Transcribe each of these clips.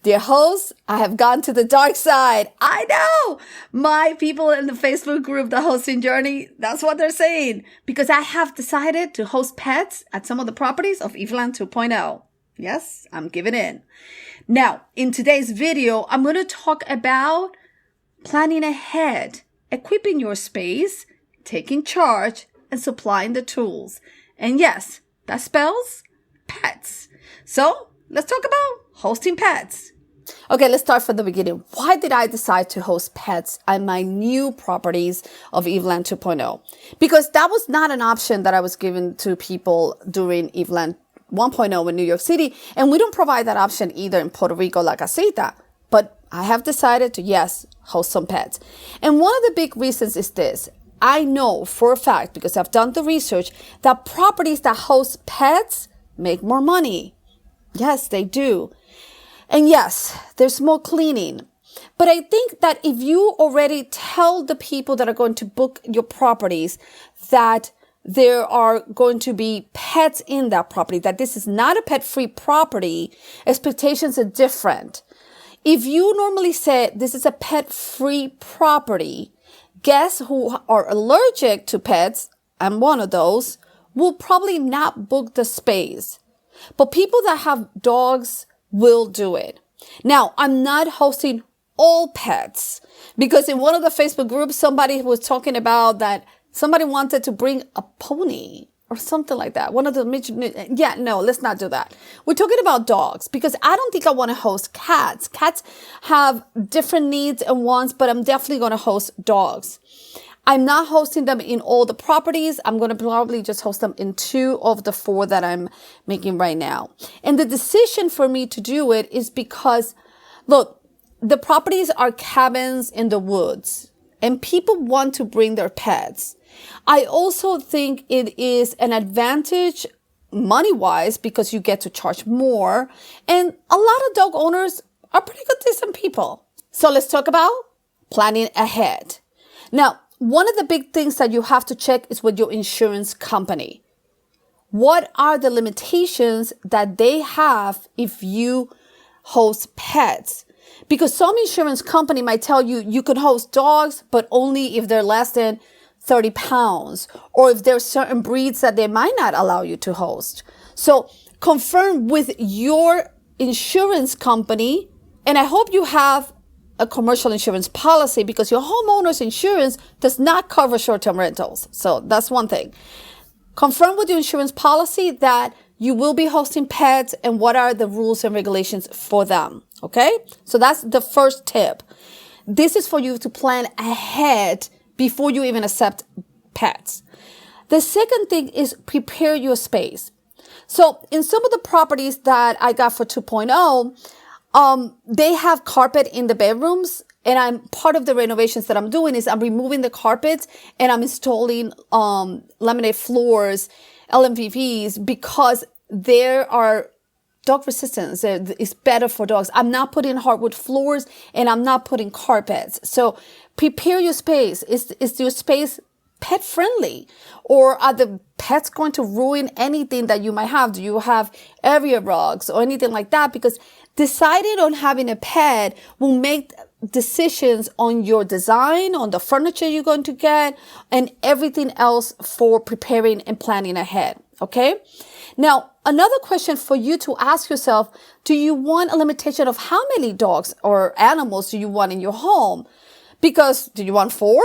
Dear host, I have gone to the dark side. I know my people in the Facebook group, the hosting journey, that's what they're saying. Because I have decided to host pets at some of the properties of Eveland 2.0. Yes, I'm giving in. Now, in today's video, I'm going to talk about planning ahead, equipping your space, taking charge, and supplying the tools. And yes, that spells pets. So let's talk about hosting pets. Okay, let's start from the beginning. Why did I decide to host pets at my new properties of Eveland 2.0? Because that was not an option that I was given to people during Eveland 1.0 in New York City. And we don't provide that option either in Puerto Rico, La Casita. But I have decided to, yes, host some pets. And one of the big reasons is this. I know for a fact, because I've done the research, that properties that host pets make more money. Yes, they do. And yes, there's more cleaning. But I think that if you already tell the people that are going to book your properties that there are going to be pets in that property, that this is not a pet-free property, expectations are different. If you normally say this is a pet-free property, guests who are allergic to pets, I'm one of those, will probably not book the space. But people that have dogs will do it. Now, I'm not hosting all pets because in one of the Facebook groups, somebody was talking about that somebody wanted to bring a pony or something like that. No, let's not do that. We're talking about dogs because I don't think I want to host cats. Cats have different needs and wants, but I'm definitely going to host dogs. I'm not hosting them in all the properties. I'm going to probably just host them in 2 of the 4 that I'm making right now. And the decision for me to do it is because, look, the properties are cabins in the woods and people want to bring their pets. I also think it is an advantage money-wise because you get to charge more. And a lot of dog owners are pretty good, decent people. So let's talk about planning ahead. Now, one of the big things that you have to check is with your insurance company. What are the limitations that they have if you host pets? Because some insurance company might tell you you can host dogs, but only if they're less than 30 pounds, or if there's certain breeds that they might not allow you to host. So confirm with your insurance company, and I hope you have a commercial insurance policy because your homeowner's insurance does not cover short-term rentals. So that's one thing. Confirm with your insurance policy that you will be hosting pets and what are the rules and regulations for them. Okay? So that's the first tip. This is for you to plan ahead before you even accept pets. The second thing is prepare your space. So in some of the properties that I got for 2.0, they have carpet in the bedrooms, and part of the renovations that I'm doing is I'm removing the carpets and I'm installing laminate floors, LMVPs, because there are dog resistance. It's better for dogs. I'm not putting hardwood floors and I'm not putting carpets. So prepare your space. Is your space pet friendly, or are the pets going to ruin anything that you might have? Do you have area rugs or anything like that? Because deciding on having a pet will make decisions on your design, on the furniture you're going to get, and everything else for preparing and planning ahead. Okay? Now, another question for you to ask yourself, do you want a limitation of how many dogs or animals do you want in your home? Because do you want 4?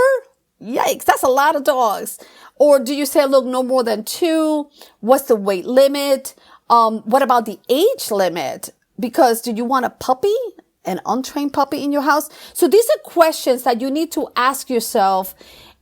Yikes, that's a lot of dogs. Or do you say, look, no more than 2? What's the weight limit? What about the age limit? Because do you want a puppy, an untrained puppy in your house? So these are questions that you need to ask yourself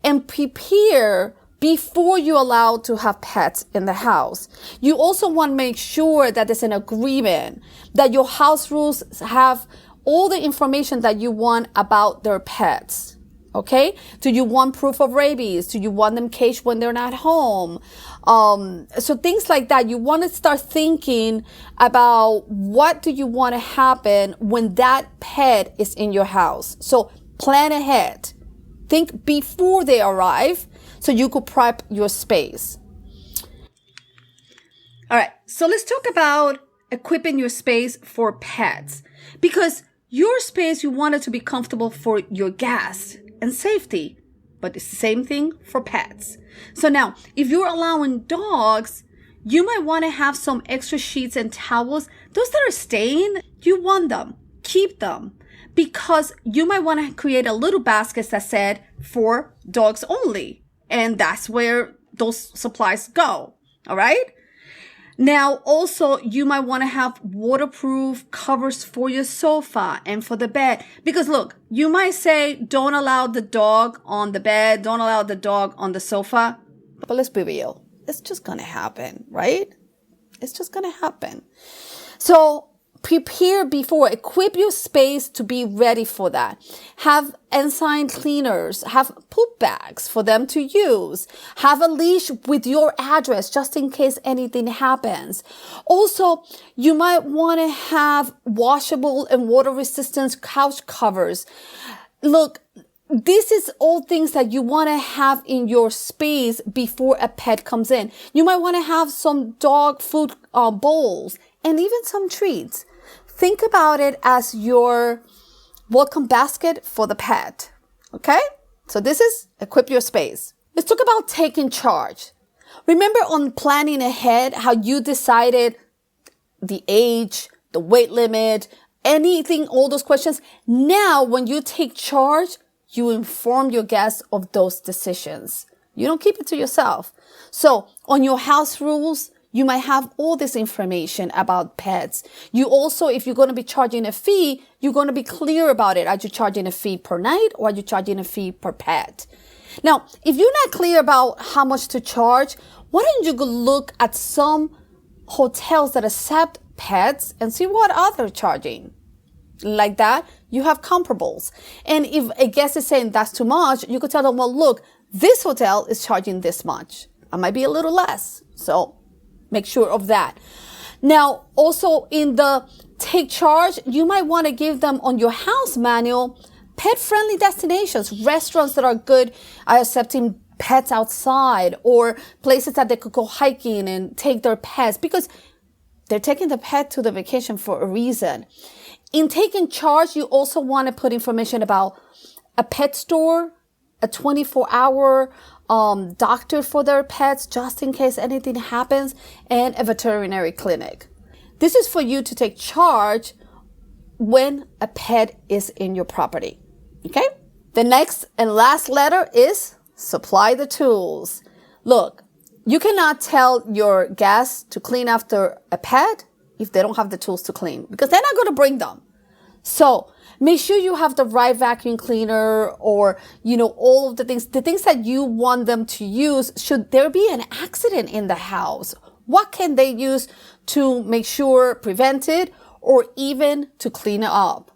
and prepare before you allow to have pets in the house. You also want to make sure that there's an agreement, that your house rules have all the information that you want about their pets. Okay? Do you want proof of rabies? Do you want them caged when they're not home? So things like that. You want to start thinking about what do you want to happen when that pet is in your house. So plan ahead. Think before they arrive so you could prep your space. All right. So let's talk about equipping your space for pets. Because your space, you want it to be comfortable for your guests and safety. But it's the same thing for pets. So now, if you're allowing dogs, you might want to have some extra sheets and towels. Those that are staying, you want them. Keep them. Because you might want to create a little basket that said for dogs only. And that's where those supplies go. All right? Now, also, you might want to have waterproof covers for your sofa and for the bed. Because look, you might say, don't allow the dog on the bed, don't allow the dog on the sofa. But let's be real. It's just going to happen, right? It's just going to happen. So prepare before, equip your space to be ready for that. Have ensign cleaners, have poop bags for them to use. Have a leash with your address just in case anything happens. Also, you might want to have washable and water resistant couch covers. Look, this is all things that you want to have in your space before a pet comes in. You might want to have some dog food bowls and even some treats. Think about it as your welcome basket for the pet. Okay? So this is equip your space. Let's talk about taking charge. Remember on planning ahead how you decided the age, the weight limit, anything, all those questions. Now, when you take charge, you inform your guests of those decisions. You don't keep it to yourself. So on your house rules, you might have all this information about pets. You also, if you're going to be charging a fee, you're going to be clear about it. Are you charging a fee per night or are you charging a fee per pet? Now, if you're not clear about how much to charge, why don't you go look at some hotels that accept pets and see what others are charging? Like that, you have comparables. And if a guest is saying that's too much, you could tell them, well, look, this hotel is charging this much. It might be a little less. So make sure of that. Now, also in the take charge, you might want to give them on your house manual pet-friendly destinations, restaurants that are good at accepting pets outside, or places that they could go hiking and take their pets because they're taking the pet to the vacation for a reason. In taking charge, you also want to put information about a pet store, a 24-hour doctor for their pets, just in case anything happens, and a veterinary clinic. This is for you to take charge when a pet is in your property. Okay? The next and last letter is supply the tools. Look, you cannot tell your guests to clean after a pet if they don't have the tools to clean, because they're not going to bring them. So make sure you have the right vacuum cleaner, or, all of the things that you want them to use. Should there be an accident in the house, what can they use to make sure prevent it, or even to clean it up?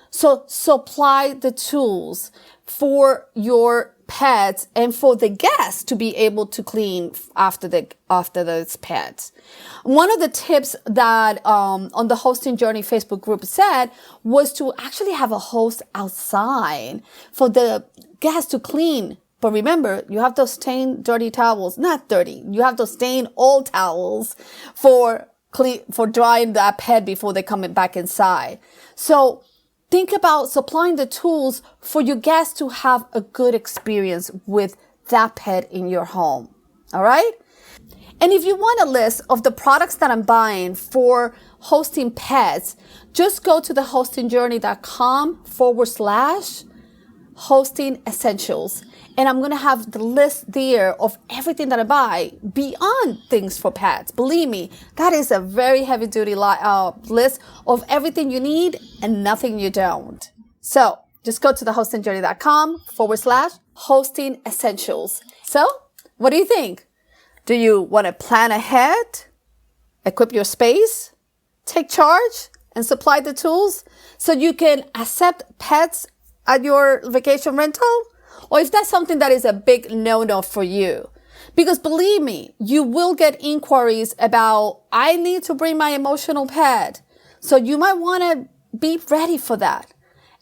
So supply the tools for your pets and for the guests to be able to clean after those pets. One of the tips that on the Hosting Journey Facebook group said was to actually have a host outside for the guests to clean. But remember, you have those stained dirty towels, not dirty. You have those stained old towels for drying that pet before they come back inside. So think about supplying the tools for your guests to have a good experience with that pet in your home. All right? And if you want a list of the products that I'm buying for hosting pets, just go to thehostingjourney.com/hosting essentials. And I'm going to have the list there of everything that I buy beyond things for pets. Believe me, that is a very heavy duty list of everything you need and nothing you don't. So just go to thehostingjourney.com/hosting essentials. So what do you think? Do you want to plan ahead, equip your space, take charge, and supply the tools so you can accept pets at your vacation rental? Or if that's something that is a big no-no for you. Because believe me, you will get inquiries about, I need to bring my emotional pet. So you might want to be ready for that.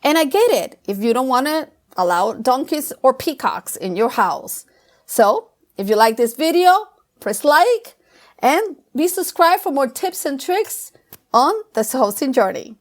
And I get it if you don't want to allow donkeys or peacocks in your house. So if you like this video, press like and be subscribed for more tips and tricks on the hosting journey.